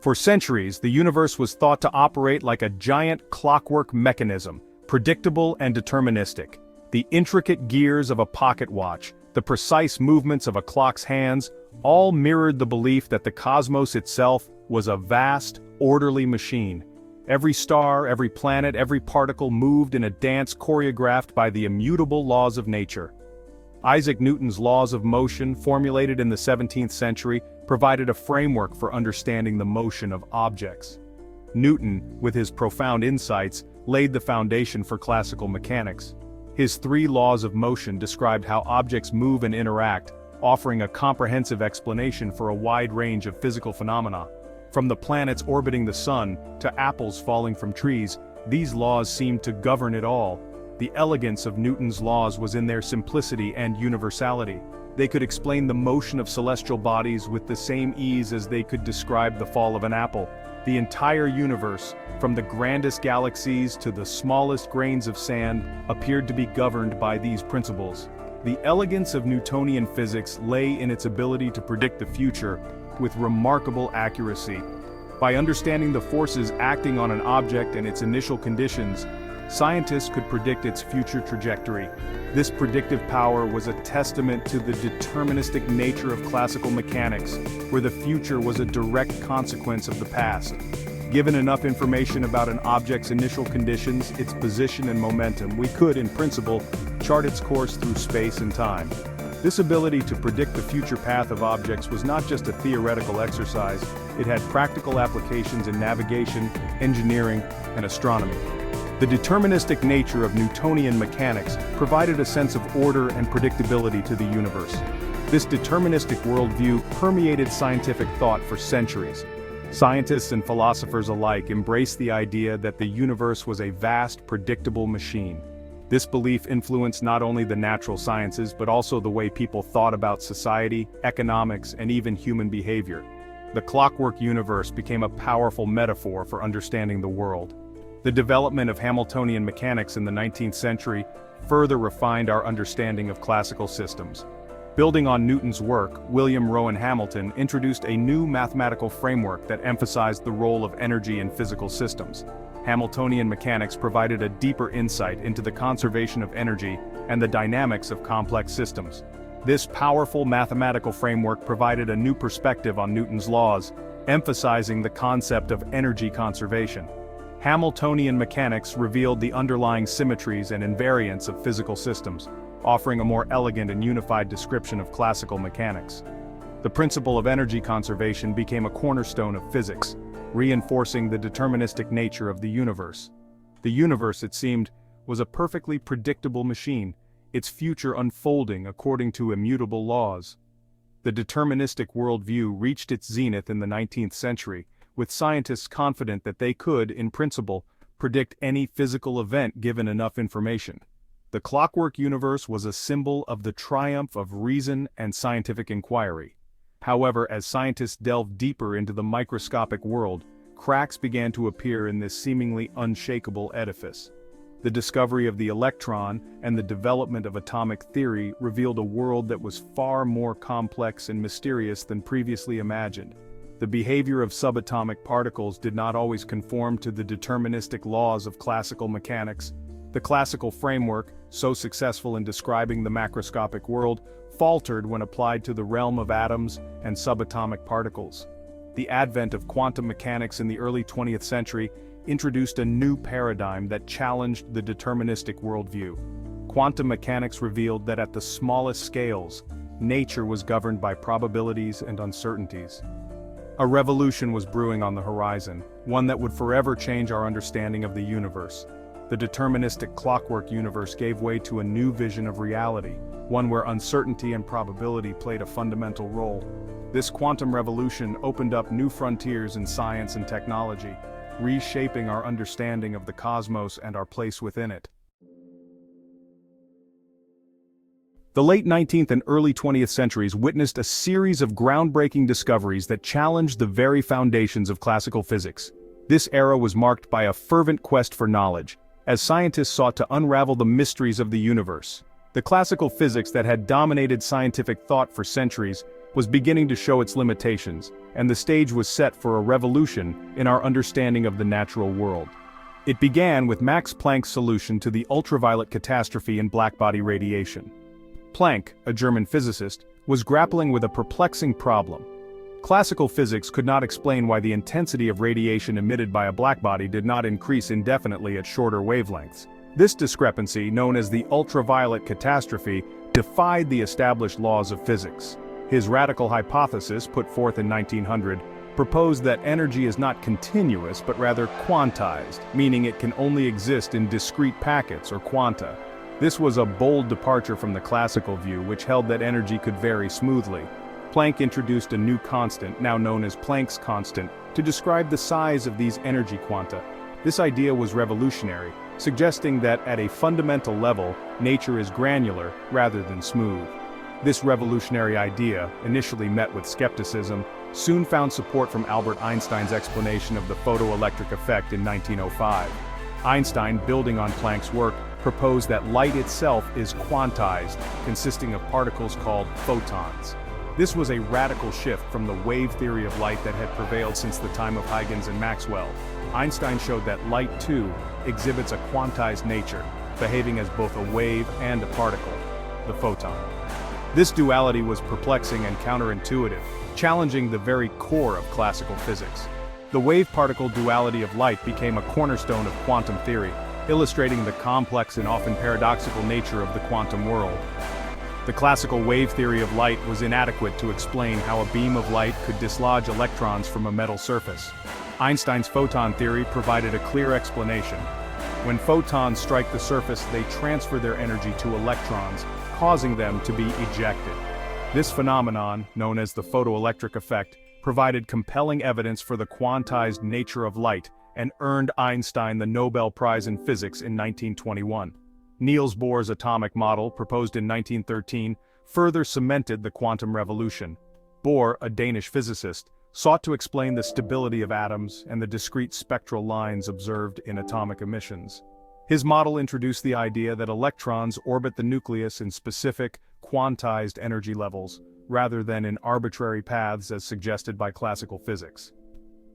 For centuries, the universe was thought to operate like a giant clockwork mechanism, predictable and deterministic. The intricate gears of a pocket watch, the precise movements of a clock's hands, all mirrored the belief that the cosmos itself was a vast, orderly machine. Every star, every planet, every particle moved in a dance choreographed by the immutable laws of nature. Isaac Newton's laws of motion, formulated in the 17th century, provided a framework for understanding the motion of objects. Newton, with his profound insights, laid the foundation for classical mechanics. His 3 laws of motion described how objects move and interact, offering a comprehensive explanation for a wide range of physical phenomena. From the planets orbiting the sun to apples falling from trees, these laws seemed to govern it all. The elegance of Newton's laws was in their simplicity and universality. They could explain the motion of celestial bodies with the same ease as they could describe the fall of an apple. The entire universe, from the grandest galaxies to the smallest grains of sand, appeared to be governed by these principles. The elegance of Newtonian physics lay in its ability to predict the future with remarkable accuracy. By understanding the forces acting on an object and its initial conditions, scientists could predict its future trajectory. This predictive power was a testament to the deterministic nature of classical mechanics, where the future was a direct consequence of the past. Given enough information about an object's initial conditions, its position and momentum, we could, in principle, chart its course through space and time. This ability to predict the future path of objects was not just a theoretical exercise, it had practical applications in navigation, engineering, and astronomy. The deterministic nature of Newtonian mechanics provided a sense of order and predictability to the universe. This deterministic worldview permeated scientific thought for centuries. Scientists and philosophers alike embraced the idea that the universe was a vast, predictable machine. This belief influenced not only the natural sciences but also the way people thought about society, economics, and even human behavior. The clockwork universe became a powerful metaphor for understanding the world. The development of Hamiltonian mechanics in the 19th century further refined our understanding of classical systems. Building on Newton's work, William Rowan Hamilton introduced a new mathematical framework that emphasized the role of energy in physical systems. Hamiltonian mechanics provided a deeper insight into the conservation of energy and the dynamics of complex systems. This powerful mathematical framework provided a new perspective on Newton's laws, emphasizing the concept of energy conservation. Hamiltonian mechanics revealed the underlying symmetries and invariants of physical systems, offering a more elegant and unified description of classical mechanics. The principle of energy conservation became a cornerstone of physics, reinforcing the deterministic nature of the universe. The universe, it seemed, was a perfectly predictable machine, its future unfolding according to immutable laws. The deterministic worldview reached its zenith in the 19th century, with scientists confident that they could, in principle, predict any physical event given enough information. The clockwork universe was a symbol of the triumph of reason and scientific inquiry. However, as scientists delved deeper into the microscopic world, cracks began to appear in this seemingly unshakable edifice. The discovery of the electron and the development of atomic theory revealed a world that was far more complex and mysterious than previously imagined. The behavior of subatomic particles did not always conform to the deterministic laws of classical mechanics. The classical framework, so successful in describing the macroscopic world, faltered when applied to the realm of atoms and subatomic particles. The advent of quantum mechanics in the early 20th century introduced a new paradigm that challenged the deterministic worldview. Quantum mechanics revealed that at the smallest scales, nature was governed by probabilities and uncertainties. A revolution was brewing on the horizon, one that would forever change our understanding of the universe. The deterministic clockwork universe gave way to a new vision of reality, one where uncertainty and probability played a fundamental role. This quantum revolution opened up new frontiers in science and technology, reshaping our understanding of the cosmos and our place within it. The late 19th and early 20th centuries witnessed a series of groundbreaking discoveries that challenged the very foundations of classical physics. This era was marked by a fervent quest for knowledge, as scientists sought to unravel the mysteries of the universe. The classical physics that had dominated scientific thought for centuries was beginning to show its limitations, and the stage was set for a revolution in our understanding of the natural world. It began with Max Planck's solution to the ultraviolet catastrophe in blackbody radiation. Planck, a German physicist, was grappling with a perplexing problem. Classical physics could not explain why the intensity of radiation emitted by a blackbody did not increase indefinitely at shorter wavelengths. This discrepancy, known as the ultraviolet catastrophe, defied the established laws of physics. His radical hypothesis, put forth in 1900, proposed that energy is not continuous but rather quantized, meaning it can only exist in discrete packets or quanta. This was a bold departure from the classical view, which held that energy could vary smoothly. Planck introduced a new constant, now known as Planck's constant, to describe the size of these energy quanta. This idea was revolutionary, suggesting that at a fundamental level, nature is granular rather than smooth. This revolutionary idea, initially met with skepticism, soon found support from Albert Einstein's explanation of the photoelectric effect in 1905. Einstein, building on Planck's work, proposed that light itself is quantized, consisting of particles called photons. This was a radical shift from the wave theory of light that had prevailed since the time of Huygens and Maxwell. Einstein showed that light, too, exhibits a quantized nature, behaving as both a wave and a particle, the photon. This duality was perplexing and counterintuitive, challenging the very core of classical physics. The wave-particle duality of light became a cornerstone of quantum theory, illustrating the complex and often paradoxical nature of the quantum world. The classical wave theory of light was inadequate to explain how a beam of light could dislodge electrons from a metal surface. Einstein's photon theory provided a clear explanation. When photons strike the surface, they transfer their energy to electrons, causing them to be ejected. This phenomenon, known as the photoelectric effect, provided compelling evidence for the quantized nature of light and earned Einstein the Nobel Prize in Physics in 1921. Niels Bohr's atomic model, proposed in 1913, further cemented the quantum revolution. Bohr, a Danish physicist, sought to explain the stability of atoms and the discrete spectral lines observed in atomic emissions. His model introduced the idea that electrons orbit the nucleus in specific, quantized energy levels, rather than in arbitrary paths as suggested by classical physics.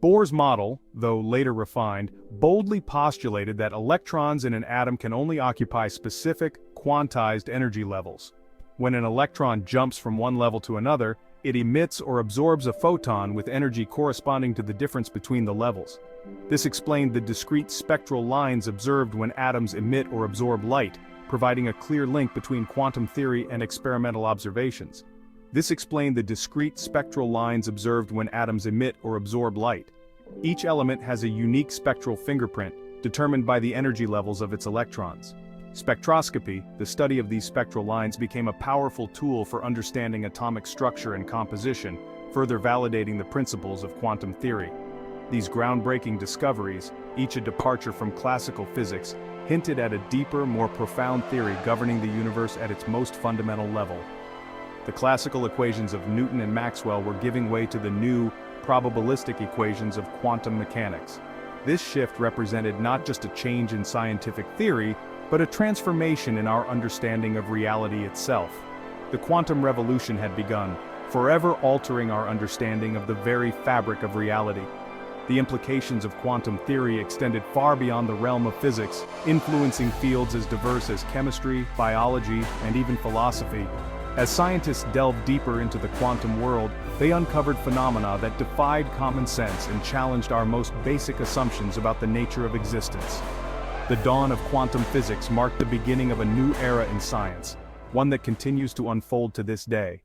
Bohr's model, though later refined, boldly postulated that electrons in an atom can only occupy specific, quantized energy levels. When an electron jumps from one level to another, it emits or absorbs a photon with energy corresponding to the difference between the levels. This explained the discrete spectral lines observed when atoms emit or absorb light, providing a clear link between quantum theory and experimental observations. This explained the discrete spectral lines observed when atoms emit or absorb light. Each element has a unique spectral fingerprint, determined by the energy levels of its electrons. Spectroscopy, the study of these spectral lines, became a powerful tool for understanding atomic structure and composition, further validating the principles of quantum theory. These groundbreaking discoveries, each a departure from classical physics, hinted at a deeper, more profound theory governing the universe at its most fundamental level. The classical equations of Newton and Maxwell were giving way to the new, probabilistic equations of quantum mechanics. This shift represented not just a change in scientific theory, but a transformation in our understanding of reality itself. The quantum revolution had begun, forever altering our understanding of the very fabric of reality. The implications of quantum theory extended far beyond the realm of physics, influencing fields as diverse as chemistry, biology, and even philosophy. As scientists delved deeper into the quantum world, they uncovered phenomena that defied common sense and challenged our most basic assumptions about the nature of existence. The dawn of quantum physics marked the beginning of a new era in science, one that continues to unfold to this day.